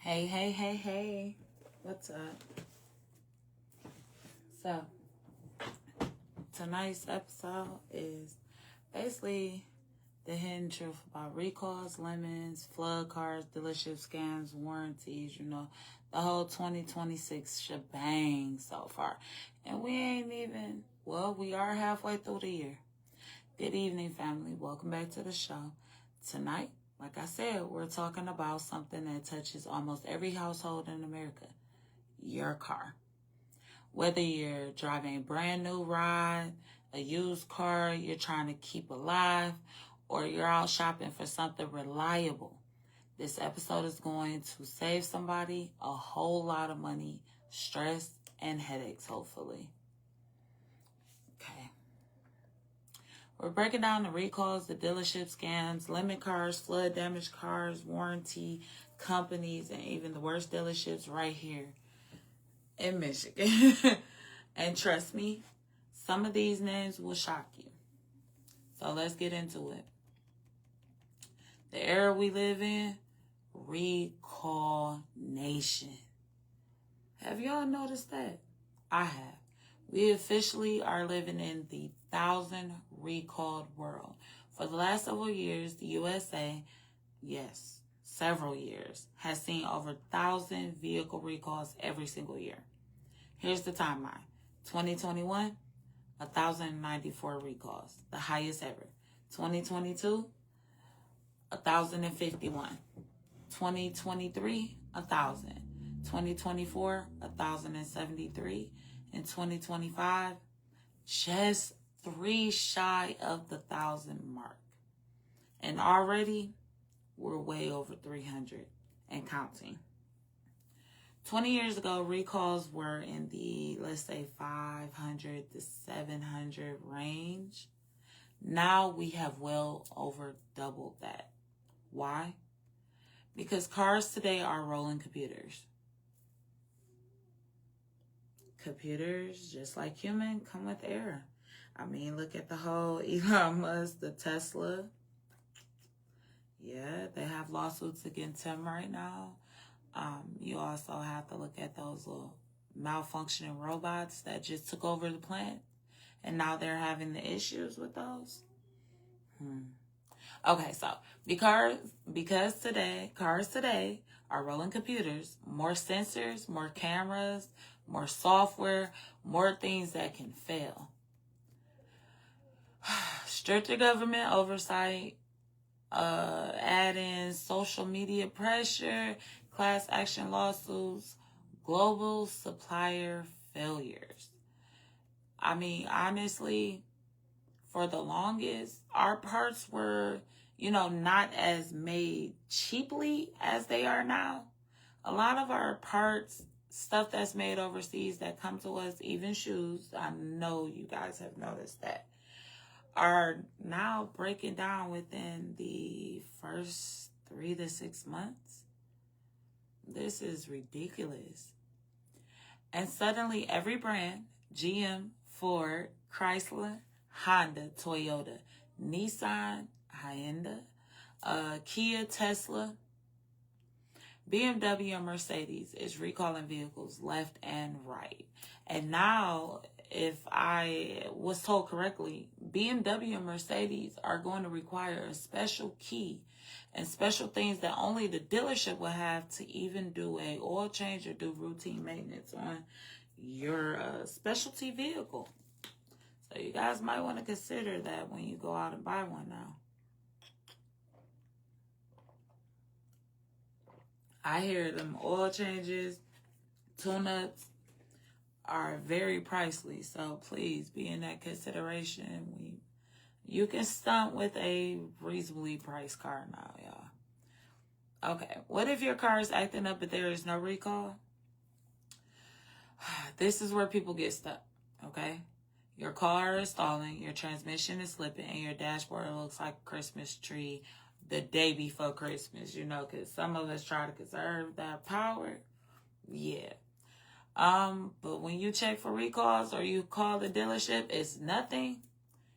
Hey, hey, hey, hey. What's up? So, tonight's episode is basically the hidden truth about recalls, lemons, flood cards, dealership scams, warranties, the whole 2026 shebang so far. And we ain't even, we are halfway through the year. Good evening, family. Welcome back to the show. Tonight, like I said, we're talking about something that touches almost every household in America. Your car. Whether you're driving a brand new ride, a used car you're trying to keep alive, or you're out shopping for something reliable, this episode is going to save somebody a whole lot of money, stress, and headaches, hopefully. Okay. We're breaking down the recalls, the dealership scams, lemon cars, flood damaged cars, warranty companies, and even the worst dealerships right here in Michigan. And trust me, some of these names will shock you. So let's get into it. The era we live in, recall nation. Have y'all noticed that? I have. We officially are living in the 1,000 recalled world. For the last several years, the USA, yes, several years, has seen over 1,000 vehicle recalls every single year. Here's the timeline. 2021, 1,094 recalls, the highest ever. 2022, 1,051. 2023, 1,000. 2024, 1,073. In 2025, just 3 shy of the 1,000 mark. And already, we're way over 300 and counting. 20 years ago, recalls were in the, let's say, 500 to 700 range. Now we have well over doubled that. Why? Because cars today are rolling computers. Computers, just like human, come with error. I mean, look at the whole Elon Musk, the Tesla. Yeah, they have lawsuits against him right now. You also have to look at those little malfunctioning robots that just took over the plant. And now they're having the issues with those. Okay, so because cars today are rolling computers, more sensors, more cameras, more software, more things that can fail. Stricter government oversight, add in social media pressure, class action lawsuits, global supplier failures. I mean, honestly, for the longest, our parts were, not as made cheaply as they are now. A lot of our parts, stuff that's made overseas that come to us, even shoes, I know you guys have noticed that, are now breaking down within the first 3 to 6 months. This is ridiculous. And suddenly every brand, GM, Ford, Chrysler, Honda, Toyota, Nissan, Hyundai, Kia, Tesla, BMW, and Mercedes is recalling vehicles left and right. And now, if I was told correctly, BMW and Mercedes are going to require a special key and special things that only the dealership will have to even do a oil change or do routine maintenance on your specialty vehicle. So you guys might want to consider that when you go out and buy one now. I hear them oil changes, tune-ups are very pricey. So please be in that consideration. You can stunt with a reasonably priced car now, y'all. Okay, what if your car is acting up but there is no recall? This is where people get stuck, okay? Your car is stalling, your transmission is slipping, and your dashboard looks like a Christmas tree the day before Christmas, because some of us try to conserve that power. Yeah. But when you check for recalls or you call the dealership, it's nothing.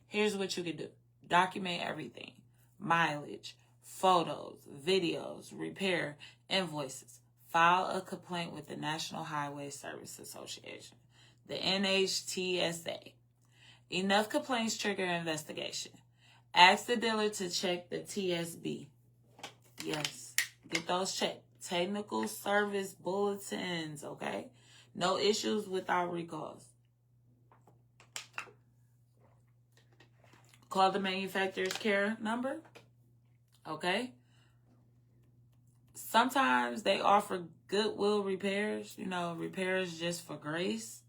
Here's what you can do. Document everything. Mileage, photos, videos, repair, invoices, file a complaint with the National Highway Service Association, the NHTSA. Enough complaints trigger investigation. Ask the dealer to check the TSB. Yes, get those checked. Technical service bulletins, okay? No issues without recalls. Call the manufacturer's care number, okay? Sometimes they offer goodwill repairs, repairs just for grace,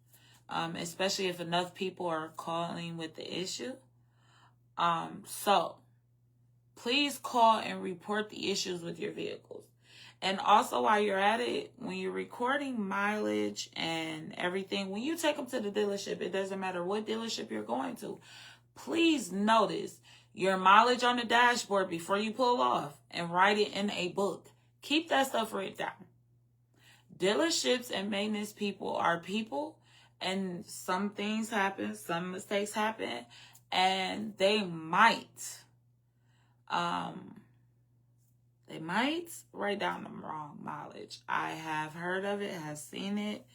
especially if enough people are calling with the issue. So please call and report the issues with your vehicles. And also, while you're at it, when you're recording mileage and everything, when you take them to the dealership, it doesn't matter what dealership you're going to, please notice your mileage on the dashboard before you pull off and write it in a book. Keep that stuff written down. Dealerships and maintenance people are people, and some things happen, some mistakes happen, and they might write down the wrong mileage. I have heard of it, have seen it,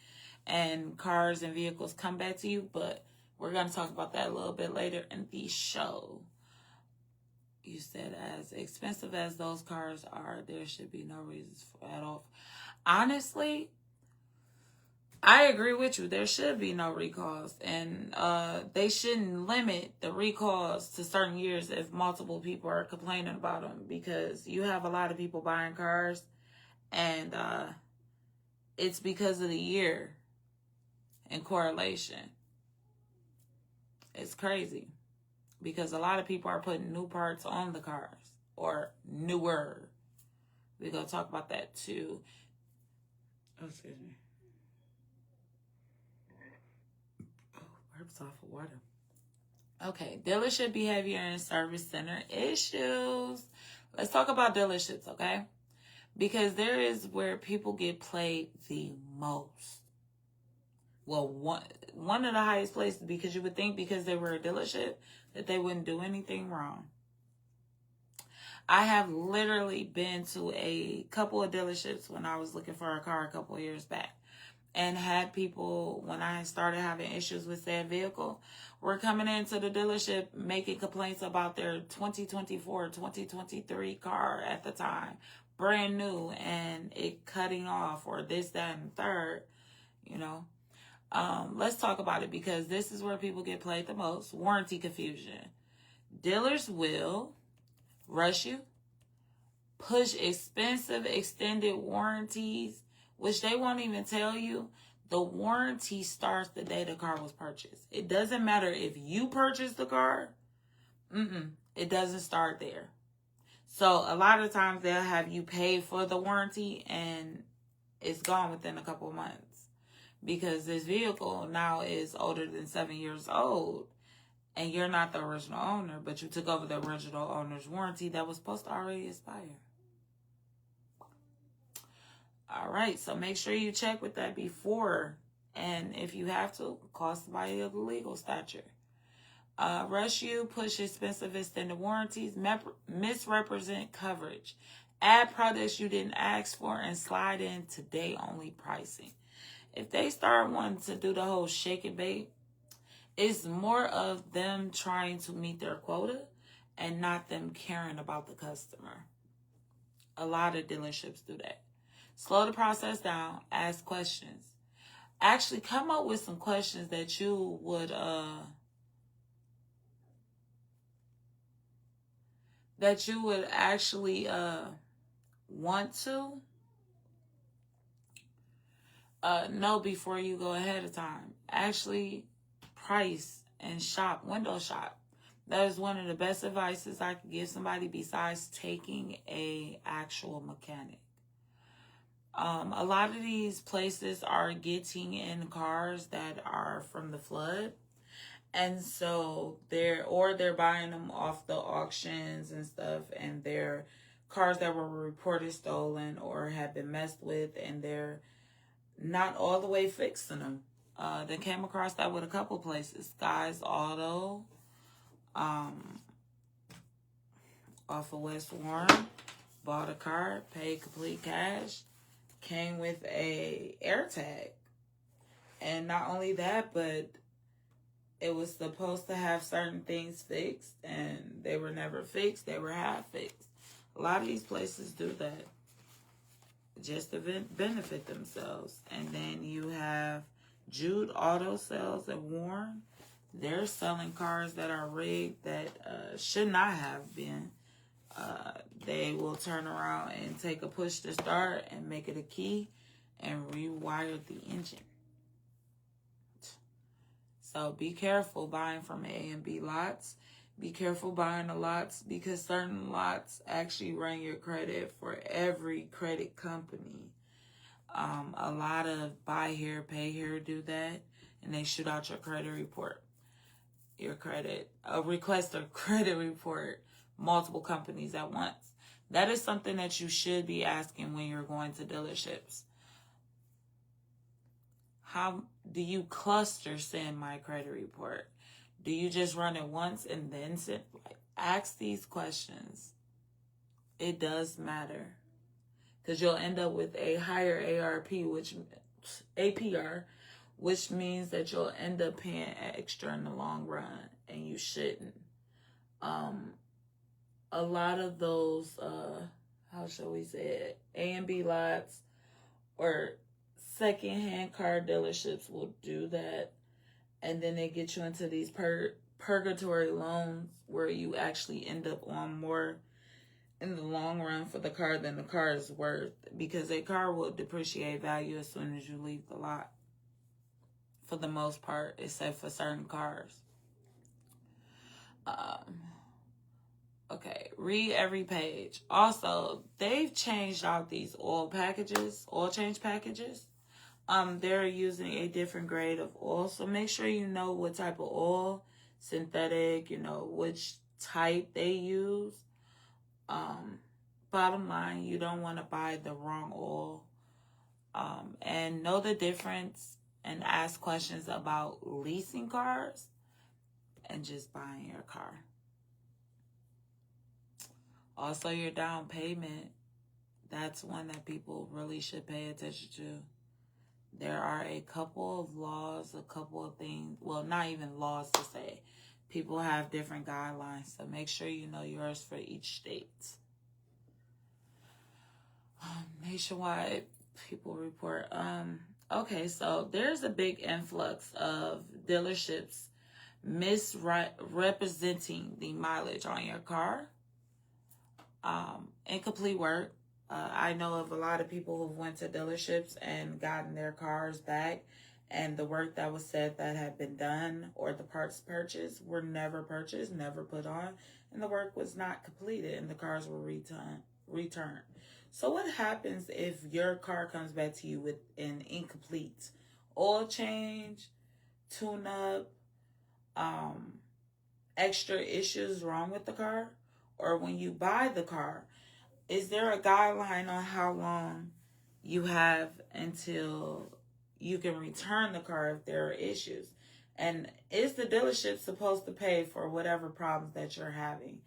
and cars and vehicles come back to you, but we're going to talk about that a little bit later in the show. You said, as expensive as those cars are, there should be no reasons for at all. Honestly, I agree with you. There should be no recalls, and they shouldn't limit the recalls to certain years if multiple people are complaining about them, because you have a lot of people buying cars, and it's because of the year in correlation. It's crazy because a lot of people are putting new parts on the cars, or newer. We're going to talk about that too. Oh, excuse me. Off of water. Okay, dealership behavior and service center issues. Let's talk about dealerships, okay? Because there is where people get played the most. Well, one of the highest places, because you would think because they were a dealership that they wouldn't do anything wrong. I have literally been to a couple of dealerships when I was looking for a car a couple of years back, and had people, when I started having issues with that vehicle, were coming into the dealership making complaints about their 2024, 2023 car at the time, brand new, and it cutting off, or this, that, and third, Let's talk about it, because this is where people get played the most. Warranty confusion. Dealers will rush you, push expensive extended warranties, which they won't even tell you. The warranty starts the day the car was purchased. It doesn't matter if you purchased the car. It doesn't start there. So a lot of times they'll have you pay for the warranty and it's gone within a couple of months, because this vehicle now is older than 7 years old and you're not the original owner, but you took over the original owner's warranty that was supposed to already expire. All right, so make sure you check with that before, and if you have to, call somebody of the legal stature. Rush you, push expensive extended warranties, misrepresent coverage, add products you didn't ask for, and slide in today-only pricing. If they start wanting to do the whole shake and bake, it's more of them trying to meet their quota and not them caring about the customer. A lot of dealerships do that. Slow the process down. Ask questions. Actually, come up with some questions that you would actually want to know before you go ahead of time. Actually, price and shop, window shop. That is one of the best advices I could give somebody besides taking a actual mechanic. A lot of these places are getting in cars that are from the flood, and so they're buying them off the auctions and stuff, and they're cars that were reported stolen or have been messed with, and they're not all the way fixing them. They came across that with a couple places. Guys Auto, off of West Warren, bought a car, paid complete cash, came with a air tag. And not only that, but it was supposed to have certain things fixed, and they were never fixed. They were half fixed. A lot of these places do that just to benefit themselves. And then you have Jude Auto Sales at Warren. They're selling cars that are rigged that should not have been. They will turn around and take a push to start and make it a key and rewire the engine. So be careful buying from A and B lots. Be careful buying the lots, because certain lots actually run your credit for every credit company. A lot of buy here, pay here do that, and they shoot out your credit report. Request a credit report, multiple companies at once. That is something that you should be asking when you're going to dealerships. How do you cluster send my credit report? Do you just run it once and then send? Ask these questions. It does matter, because you'll end up with a higher APR, which means that you'll end up paying extra in the long run, and you shouldn't. A lot of those, how shall we say it, A and B lots or secondhand car dealerships will do that, and then they get you into these purgatory loans where you actually end up on more in the long run for the car than the car is worth, because a car will depreciate value as soon as you leave the lot, for the most part, except for certain cars. Okay, read every page. Also, they've changed out these oil change packages. They're using a different grade of oil, so make sure you know what type of oil, synthetic, which type they use. Bottom line, you don't want to buy the wrong oil. And know the difference and ask questions about leasing cars and just buying your car. Also, your down payment, that's one that people really should pay attention to. There are a couple of laws, a couple of things, well, not even laws to say. People have different guidelines, so make sure you know yours for each state. Nationwide, people report. Okay, so there's a big influx of dealerships misrepresenting the mileage on your car. Incomplete work. I know of a lot of people who've went to dealerships and gotten their cars back, and the work that was said that had been done or the parts purchased were never purchased, never put on, and the work was not completed, and the cars were returned. So what happens if your car comes back to you with an incomplete oil change, tune-up, extra issues wrong with the car? Or when you buy the car, is there a guideline on how long you have until you can return the car if there are issues? And is the dealership supposed to pay for whatever problems that you're having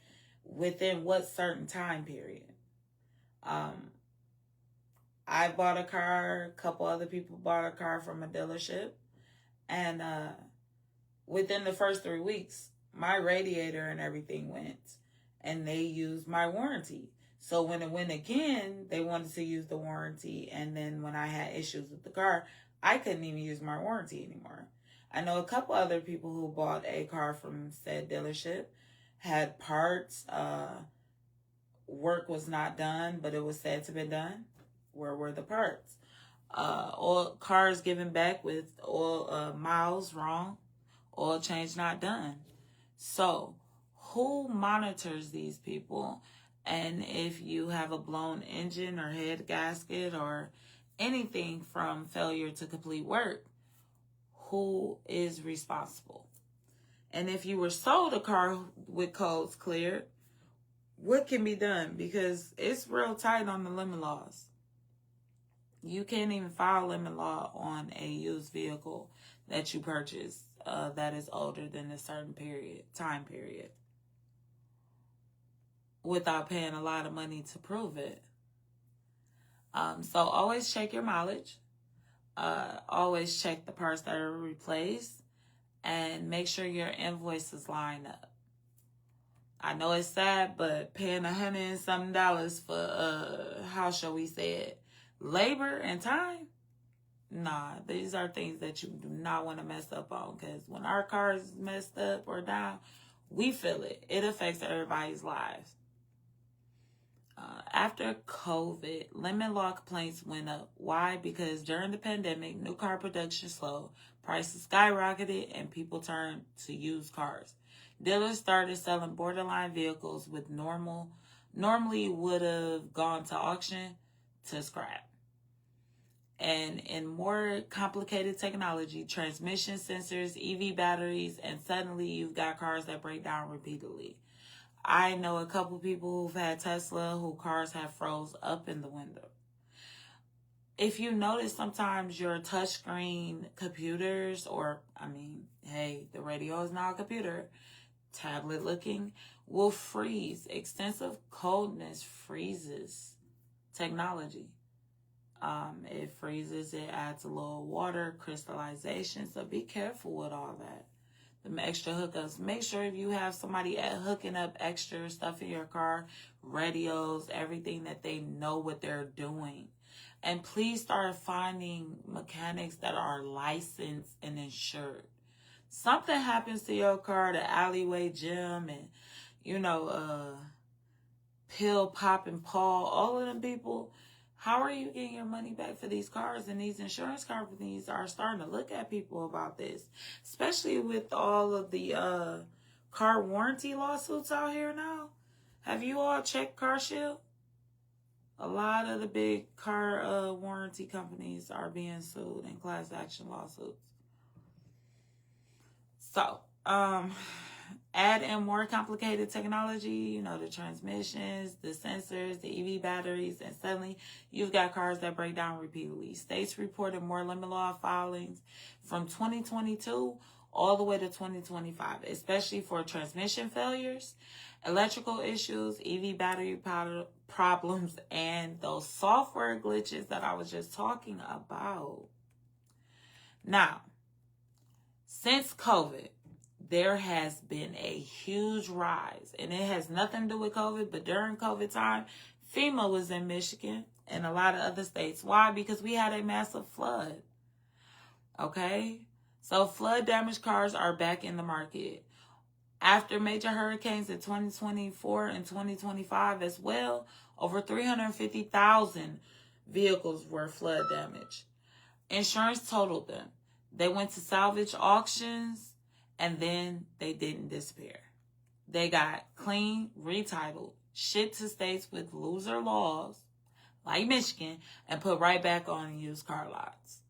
within what certain time period? I bought a car, a couple other people bought a car from a dealership, and within the first 3 weeks, my radiator and everything went, and they used my warranty. So when it went again, they wanted to use the warranty, and then when I had issues with the car, I couldn't even use my warranty anymore. I know a couple other people who bought a car from said dealership, had parts, work was not done, but it was said to be done. Where were the parts? Oil cars given back with oil miles wrong, oil change not done. So who monitors these people? And if you have a blown engine or head gasket or anything from failure to complete work, who is responsible? And if you were sold a car with codes cleared, what can be done? Because it's real tight on the limit laws. You can't even file limit law on a used vehicle that you purchased that is older than a certain time period, without paying a lot of money to prove it. So always check your mileage. Always check the parts that are replaced, and make sure your invoices line up. I know it's sad, but paying $100 and something for how shall we say it, labor and time? Nah, these are things that you do not want to mess up on, because when our car is messed up or down, we feel it. It affects everybody's lives. After COVID, lemon law complaints went up. Why? Because during the pandemic, new car production slowed, prices skyrocketed, and people turned to used cars. Dealers started selling borderline vehicles with normally would have gone to auction to scrap. And in more complicated technology, transmission sensors, EV batteries, and suddenly you've got cars that break down repeatedly. I know a couple people who've had Tesla who cars have froze up in the window. If you notice, sometimes your touchscreen computers, hey, the radio is now a computer, tablet looking, will freeze. Extensive coldness freezes technology. It freezes, it adds a little water, crystallization, so be careful with all that. The extra hookups. Make sure if you have somebody hooking up extra stuff in your car, radios, everything, that they know what they're doing. And please start finding mechanics that are licensed and insured. Something happens to your car, the alleyway gym, and Pill Pop and Paul, all of them people. How are you getting your money back for these cars? And these insurance companies are starting to look at people about this, especially with all of the car warranty lawsuits out here now. Have you all checked CarShield? A lot of the big car warranty companies are being sued in class action lawsuits. So, add in more complicated technology, the transmissions, the sensors, the EV batteries, and suddenly you've got cars that break down repeatedly. States reported more lemon law filings from 2022 all the way to 2025, especially for transmission failures, electrical issues, EV battery problems, and those software glitches that I was just talking about. Now, since COVID, there has been a huge rise, and it has nothing to do with COVID, but during COVID time, FEMA was in Michigan and a lot of other states. Why? Because we had a massive flood. Okay? So flood damaged cars are back in the market. After major hurricanes in 2024 and 2025 as well, over 350,000 vehicles were flood damaged. Insurance totaled them. They went to salvage auctions, and then they didn't disappear. They got clean, retitled, shipped to states with looser laws, like Michigan, and put right back on used car lots.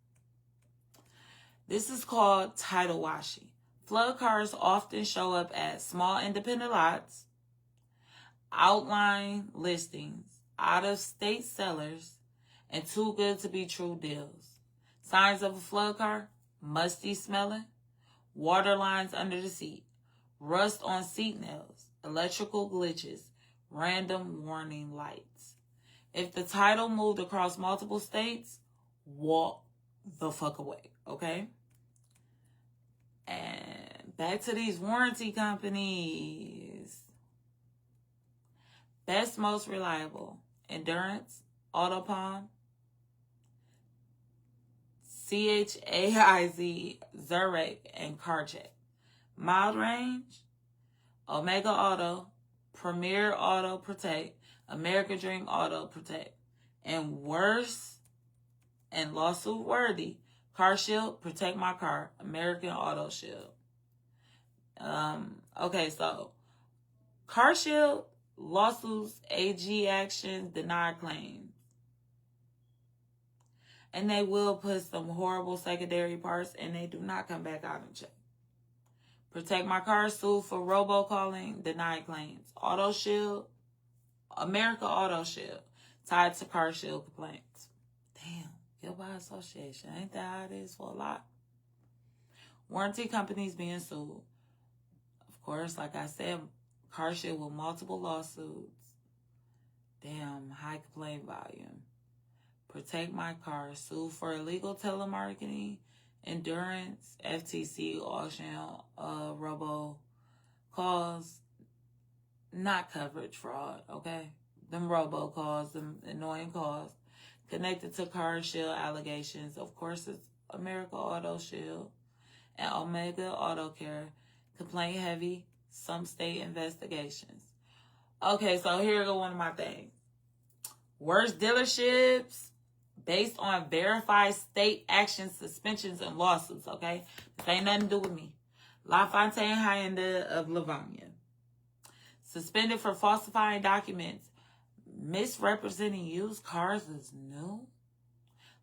This is called title washing. Flood cars often show up at small independent lots, outline listings, out-of-state sellers, and too good to be true deals. Signs of a flood car: musty smelling, water lines under the seat, rust on seat nails, electrical glitches, random warning lights. If the title moved across multiple states, walk the fuck away, okay? And back to these warranty companies. Best, most reliable: Endurance, Autopalm, CHAIZ, Zurich, and CarCheck. Mild range: Omega Auto, Premier Auto Protect, American Dream Auto Protect. And worse and lawsuit worthy: CarShield, Protect My Car, American Auto Shield. Okay, so CarShield, lawsuits, AG action, denied claims. And they will put some horrible secondary parts, and they do not come back out and check. Protect My Car, sued for robocalling, denied claims. Auto Shield, America Auto Shield, tied to CarShield complaints. Damn, guilt by association. Ain't that how it is for a lot? Warranty companies being sued. Of course, like I said, CarShield with multiple lawsuits. Damn, high complaint volume. Protect My Car, sue for illegal telemarketing, endurance, FTC, auction, robo calls, not coverage fraud, okay? Them robo calls, them annoying calls, connected to Car Shield allegations. Of course, it's America Auto Shield and Omega Auto Care, complaint heavy, some state investigations. Okay, so here go one of my things. Worst dealerships based on verified state actions, suspensions, and lawsuits, okay? This ain't nothing to do with me. LaFontaine Hyundai of Livonia. Suspended for falsifying documents, misrepresenting used cars as new.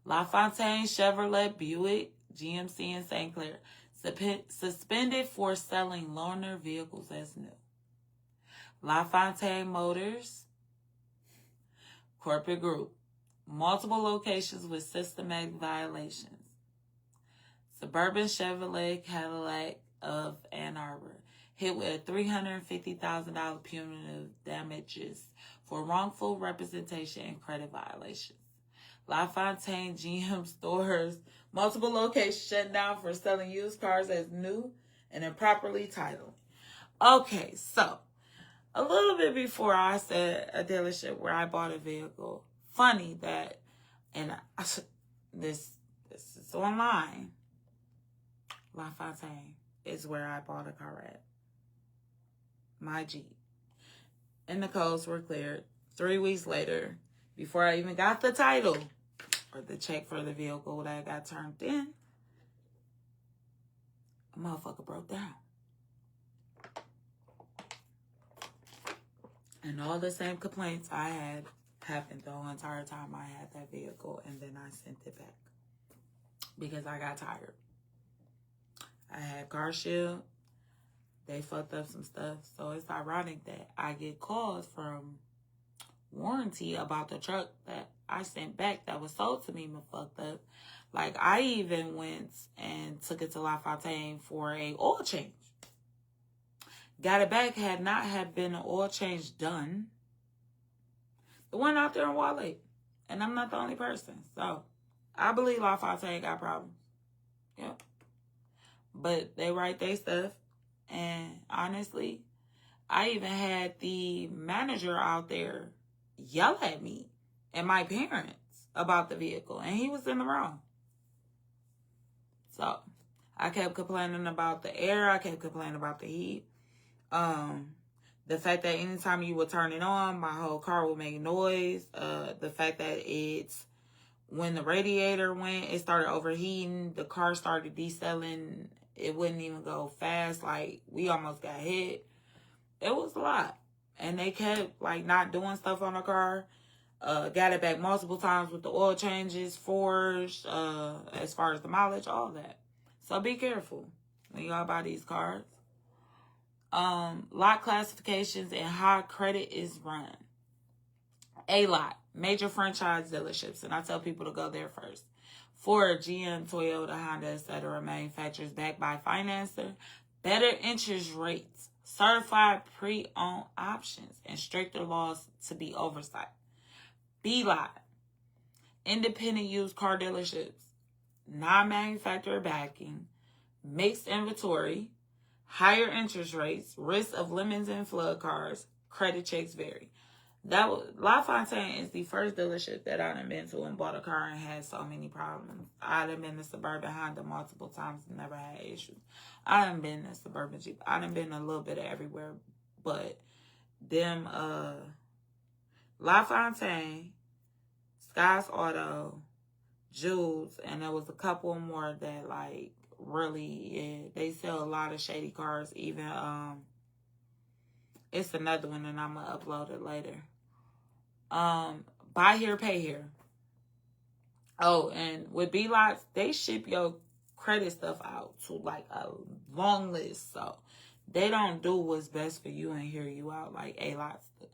LaFontaine Chevrolet Buick GMC in St. Clair. Suspended for selling loaner vehicles as new. LaFontaine Motors Corporate Group. Multiple locations with systematic violations. Suburban Chevrolet Cadillac of Ann Arbor. Hit with a $350,000 punitive damages for wrongful representation and credit violations. LaFontaine GM stores. Multiple locations shut down for selling used cars as new and improperly titled. Okay, so a little bit before I said a dealership where I bought a vehicle. Funny that, and this is online. LaFontaine is where I bought a car at. My Jeep. And the codes were cleared 3 weeks later, before I even got the title or the check for the vehicle that got turned in. A motherfucker broke down. And all the same complaints I had happened the whole entire time I had that vehicle, and then I sent it back because I got tired. I had Car Shield. They fucked up some stuff. So it's ironic that I get calls from warranty about the truck that I sent back that was sold to me but fucked up. Like, I even went and took it to LaFontaine for a oil change. Got it back, had not had been an oil change done. The one out there in Wall Lake. And I'm not the only person. So, I believe LaFontaine got problems. Yep. But they write their stuff. And honestly, I even had the manager out there yell at me and my parents about the vehicle. And he was in the wrong. So, I kept complaining about the air. I kept complaining about the heat. The fact that anytime you would turn it on, my whole car would make noise. The fact that when the radiator went, it started overheating. The car started decelling. It wouldn't even go fast. Like, we almost got hit. It was a lot. And they kept, like, not doing stuff on the car. Got it back multiple times with the oil changes, forged, as far as the mileage, all that. So be careful when y'all buy these cars. Lot classifications and how credit is run. A-Lot, major franchise dealerships, and I tell people to go there first. Ford, GM, Toyota, Honda, etc. manufacturers backed by financer, better interest rates, certified pre-owned options, and stricter laws to be oversight. B-Lot, independent used car dealerships, non-manufacturer backing, mixed inventory, higher interest rates, risk of lemons and flood cars, credit checks vary. LaFontaine is the first dealership that I done been to and bought a car and had so many problems. I done been to Suburban Honda multiple times and never had issues. I done been to Suburban Jeep. I done been a little bit of everywhere, but them LaFontaine, Sky's Auto, Jules, and there was a couple more that like really, they sell a lot of shady cars. Even it's another one and I'm gonna upload it later. Buy here, pay here. Oh, and with B-Lots, they ship your credit stuff out to like a long list. So they don't do what's best for you and hear you out like A-Lots do.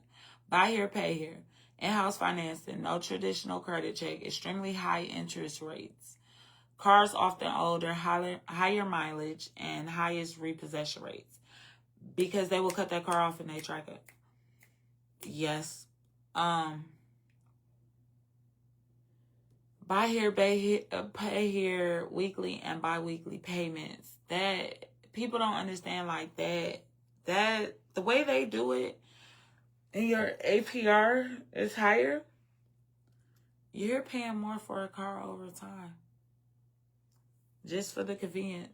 Buy here, pay here. In-house financing, no traditional credit check, extremely high interest rates. Cars often older, higher mileage, and highest repossession rates. Because they will cut that car off and they track it. Yes. Buy here, pay here, weekly and bi-weekly payments. That people don't understand like that. That the way they do it, and your APR is higher, you're paying more for a car over time. Just for the convenience.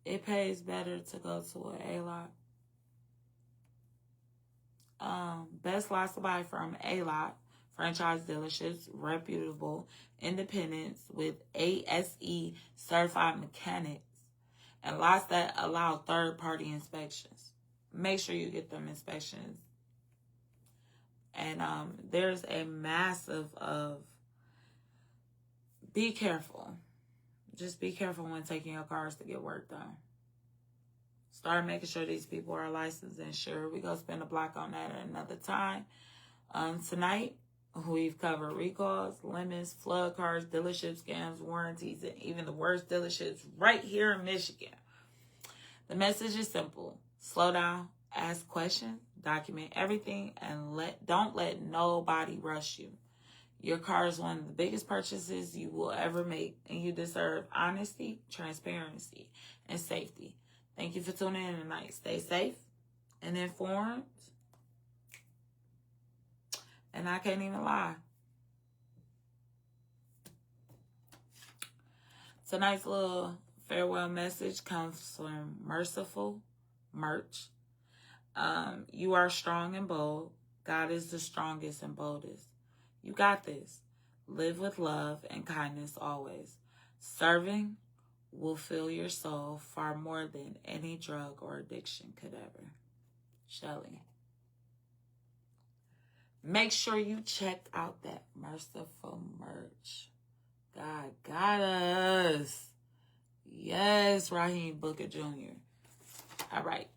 It pays better to go to an A-lot. Best lots to buy from A-lot. Franchise dealerships, reputable independents with ASE certified mechanics, and lots that allow third-party inspections. Make sure you get them inspections. And there's a massive of be careful. Just be careful when taking your cars to get work done. Start making sure these people are licensed and insured. We're going to spend a block on that at another time. Tonight, we've covered recalls, limits, flood cars, dealership scams, warranties, and even the worst dealerships right here in Michigan. The message is simple. Slow down, ask questions, document everything, and don't let nobody rush you. Your car is one of the biggest purchases you will ever make, and you deserve honesty, transparency, and safety. Thank you for tuning in tonight. Stay safe and informed. And I can't even lie. Tonight's little farewell message comes from Merciful Merch. You are strong and bold. God is the strongest and boldest. You got this. Live with love and kindness always. Serving will fill your soul far more than any drug or addiction could ever. Shelly. Make sure you check out that Merciful Merch. God got us. Yes, Raheem Booker Jr. All right.